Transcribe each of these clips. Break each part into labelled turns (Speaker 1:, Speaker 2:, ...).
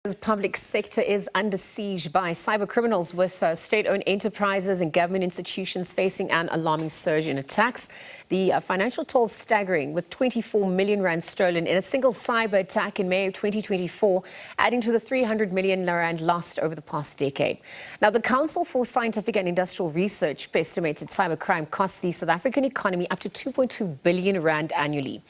Speaker 1: The public sector is under siege by cybercriminals, with state-owned enterprises and government institutions facing an alarming surge in attacks. The financial toll staggering, with 24 million rand stolen in a single cyber attack in May of 2024, adding to the 300 million rand lost over the past decade. Now, the Council for Scientific and Industrial Research estimated cybercrime costs the South African economy up to 2.2 billion rand annually.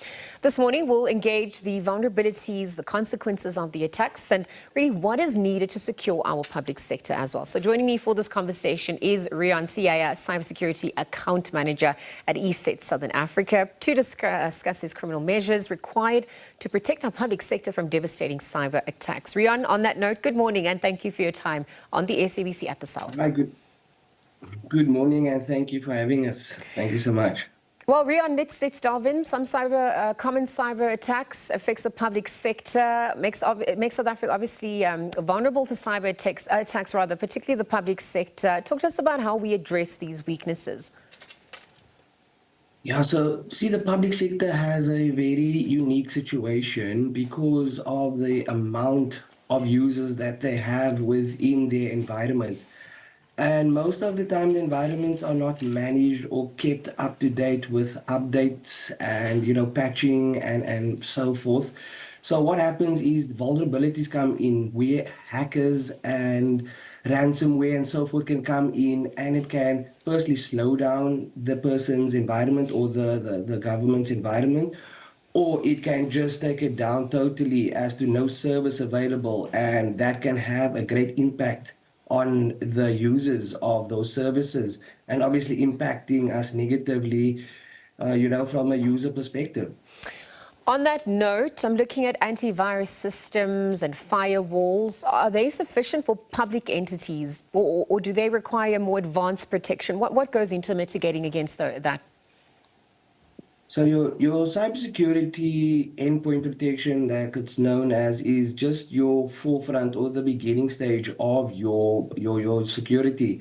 Speaker 1: This morning, we'll engage the vulnerabilities, the consequences of the attacks, and really what is needed to secure our public sector as well. So joining me for this conversation is Reon Siyaya, Cybersecurity Account Manager at ESET Southern Africa, to discuss his criminal measures required to protect our public sector from devastating cyber attacks. Reon, on that note, good morning and thank you for your time on the SABC at the South.
Speaker 2: Hi, good morning and thank you for having us. Thank you so much.
Speaker 1: Well, Reon, let's delve in. Some common cyber attacks affects the public sector, makes South Africa obviously vulnerable to cyber attacks, particularly the public sector. Talk to us about how we address these weaknesses.
Speaker 2: Yeah, so see, the public sector has a very unique situation because of the amount of users that they have within their environment. And most of the time, the environments are not managed or kept up to date with updates and, patching and so forth. So what happens is vulnerabilities come in where hackers and ransomware and so forth can come in, and it can firstly slow down the person's environment or the government's environment, or it can just take it down totally as to no service available, and that can have a great impact on the users of those services and obviously impacting us negatively, from a user perspective.
Speaker 1: On that note, I'm looking at antivirus systems and firewalls. Are they sufficient for public entities, or do they require more advanced protection? What goes into mitigating against that?
Speaker 2: So your cybersecurity endpoint protection, that it's known as, is just your forefront or the beginning stage of your security.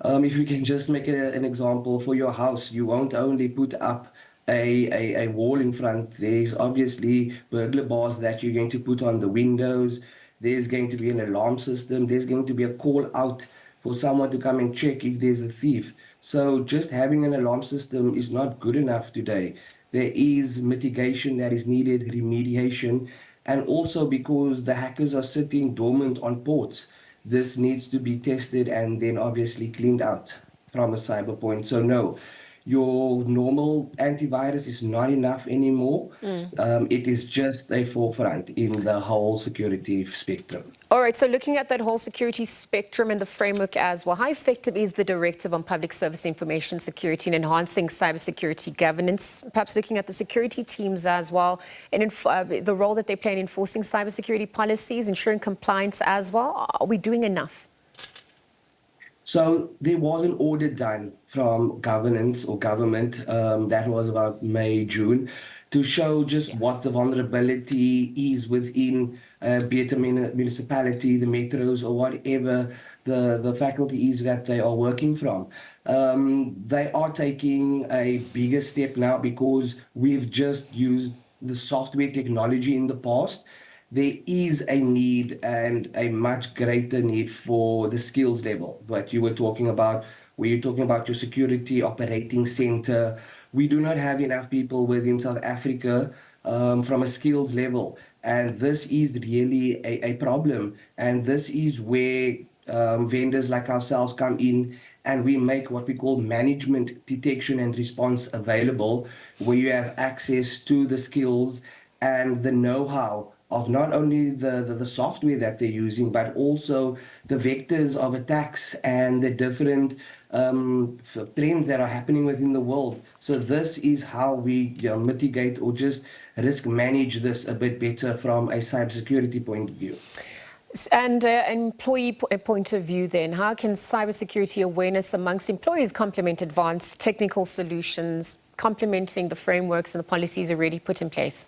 Speaker 2: If we can just make an example for your house, you won't only put up a wall in front. There's obviously burglar bars that you're going to put on the windows. There's going to be an alarm system. There's going to be a call out for someone to come and check if there's a thief. So just having an alarm system is not good enough today. There is mitigation that is needed, remediation, and also because the hackers are sitting dormant on ports, this needs to be tested and then obviously cleaned out from a cyber point. So no, your normal antivirus is not enough anymore. It is just a forefront in the whole security spectrum.
Speaker 1: All right, so looking at that whole security spectrum and the framework as well, how effective is the Directive on Public Service Information Security in enhancing cybersecurity governance? Perhaps looking at the security teams as well, and the role that they play in enforcing cybersecurity policies, ensuring compliance as well. Are we doing enough?
Speaker 2: So there was an audit done from governance or government, that was about May, June, to show just what the vulnerability is within, be it a municipality, the metros, or whatever the faculty is that they are working from. They are taking a bigger step now because we've just used the software technology in the past. There is a need and a much greater need for the skills level that you were talking about, where you're talking about your security operating center. We do not have enough people within South Africa from a skills level. And this is really a problem. And this is where vendors like ourselves come in, and we make what we call management detection and response available, where you have access to the skills and the know-how of not only the software that they're using, but also the vectors of attacks and the different trends that are happening within the world. So this is how we mitigate or just risk manage this a bit better from a cybersecurity point of view.
Speaker 1: And employee point of view then, how can cybersecurity awareness amongst employees complement advanced technical solutions, complementing the frameworks and the policies already put in place?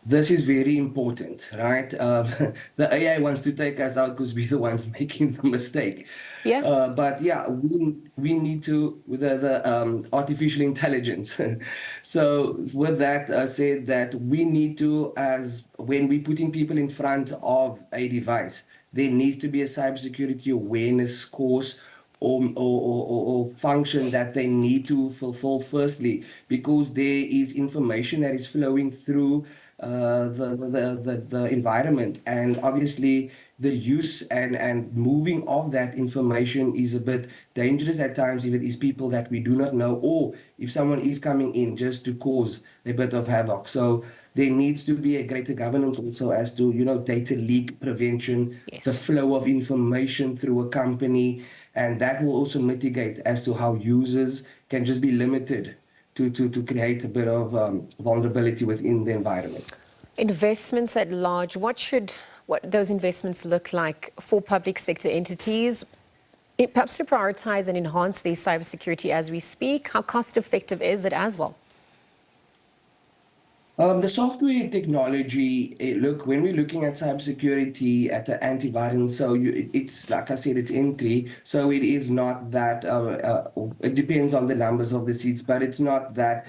Speaker 2: This is very important, right? The AI wants to take us out because we're the ones making the mistake.
Speaker 1: Yeah.
Speaker 2: But yeah, we need to with the artificial intelligence. So with that said, that we need to, as when we're putting people in front of a device, there needs to be a cybersecurity awareness course or function that they need to fulfill firstly, because there is information that is flowing through the environment, and obviously the use and moving of that information is a bit dangerous at times if it is people that we do not know, or if someone is coming in just to cause a bit of havoc. So there needs to be a greater governance also as to, data leak prevention, the
Speaker 1: Yes.
Speaker 2: flow of information through a company, and that will also mitigate as to how users can just be limited to create a bit of vulnerability within the environment.
Speaker 1: Investments at large, what those investments look like for public sector entities, perhaps to prioritize and enhance their cybersecurity as we speak? How cost effective is it as well?
Speaker 2: The software technology, look, when we're looking at cybersecurity at the antivirus, so it's like I said, it's entry, so it is not that, it depends on the numbers of the seats, but it's not that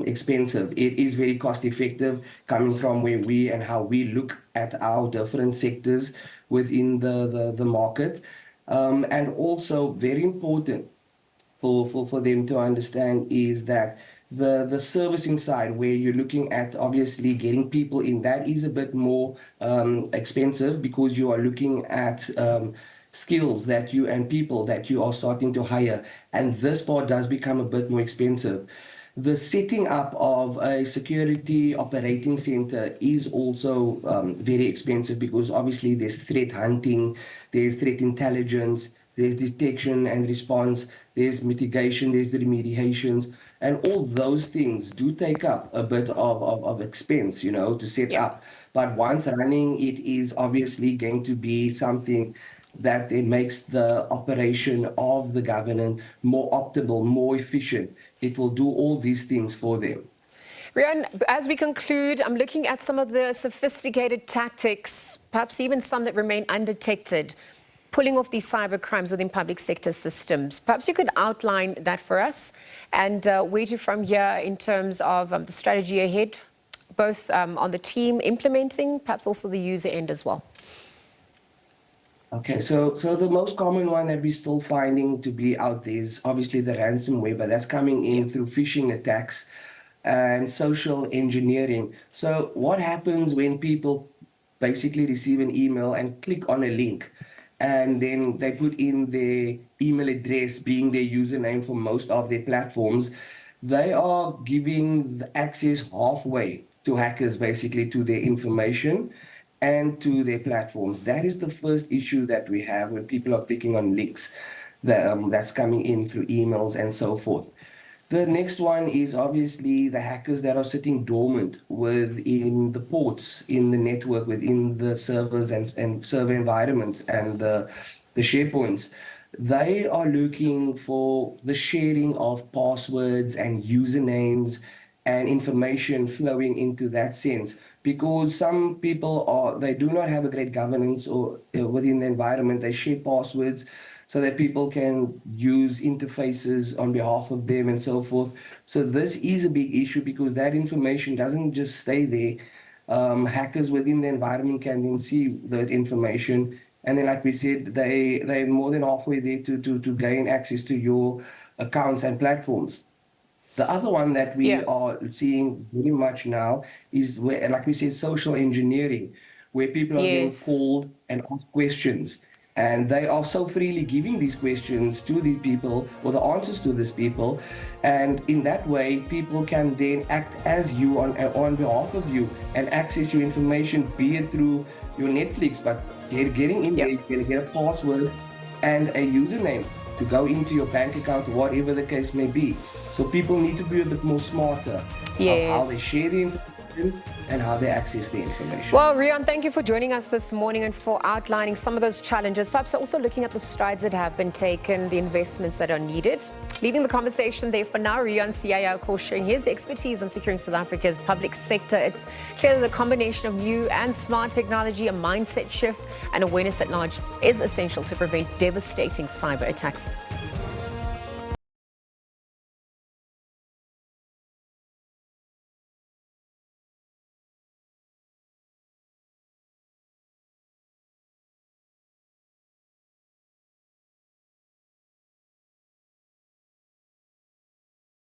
Speaker 2: expensive. It is very cost effective coming from where we and how we look at our different sectors within the market. And also very important for them to understand is that the servicing side, where you're looking at obviously getting people in, that is a bit more expensive, because you are looking at skills that you and people that you are starting to hire, and this part does become a bit more expensive. The setting up of a security operating center is also very expensive, because obviously there's threat hunting, there's threat intelligence, there's detection and response, there's mitigation, there's the remediations, and all those things do take up a bit of expense, to set
Speaker 1: Yeah.
Speaker 2: up. But once running, it is obviously going to be something that it makes the operation of the government more optimal, more efficient. It will do all these things for them.
Speaker 1: Reon, as we conclude, I'm looking at some of the sophisticated tactics, perhaps even some that remain undetected, pulling off these cyber crimes within public sector systems. Perhaps you could outline that for us, and where to from here in terms of the strategy ahead, both on the team implementing, perhaps also the user end as well.
Speaker 2: Okay, so the most common one that we're still finding to be out there is obviously the ransomware, but that's coming
Speaker 1: Yeah.
Speaker 2: in through phishing attacks and social engineering. So what happens when people basically receive an email and click on a link, and then they put in their email address being their username for most of their platforms? They are giving the access halfway to hackers, basically, to their information and to their platforms. That is the first issue that we have when people are clicking on links that's coming in through emails and so forth. The next one is obviously the hackers that are sitting dormant within the ports, in the network, within the servers and server environments and the SharePoints. They are looking for the sharing of passwords and usernames and information flowing into that sense, because some people they do not have a great governance or within the environment. They share passwords so that people can use interfaces on behalf of them and so forth. So this is a big issue, because that information doesn't just stay there. Hackers within the environment can then see that information, and then, like we said, they're more than halfway there to gain access to your accounts and platforms. The other one that we
Speaker 1: Yeah.
Speaker 2: are seeing very much now is where, like we said, social engineering, where people are getting
Speaker 1: Yes.
Speaker 2: called and asked questions. And they are so freely giving these questions to the people, or the answers to these people. And in that way, people can then act as you on behalf of you and access your information, be it through your Netflix, but getting in there,
Speaker 1: Yep.
Speaker 2: you're going to get a password and a username to go into your bank account, whatever the case may be. So people need to be a bit more smarter of how they
Speaker 1: Yes.
Speaker 2: share the information and how they access the information.
Speaker 1: Well, Reon, thank you for joining us this morning and for outlining some of those challenges, perhaps also looking at the strides that have been taken, the investments that are needed. Leaving the conversation there for now, Reon Siyaya, of course, sharing his expertise on securing South Africa's public sector. It's clear that a combination of new and smart technology, a mindset shift, and awareness at large is essential to prevent devastating cyber attacks.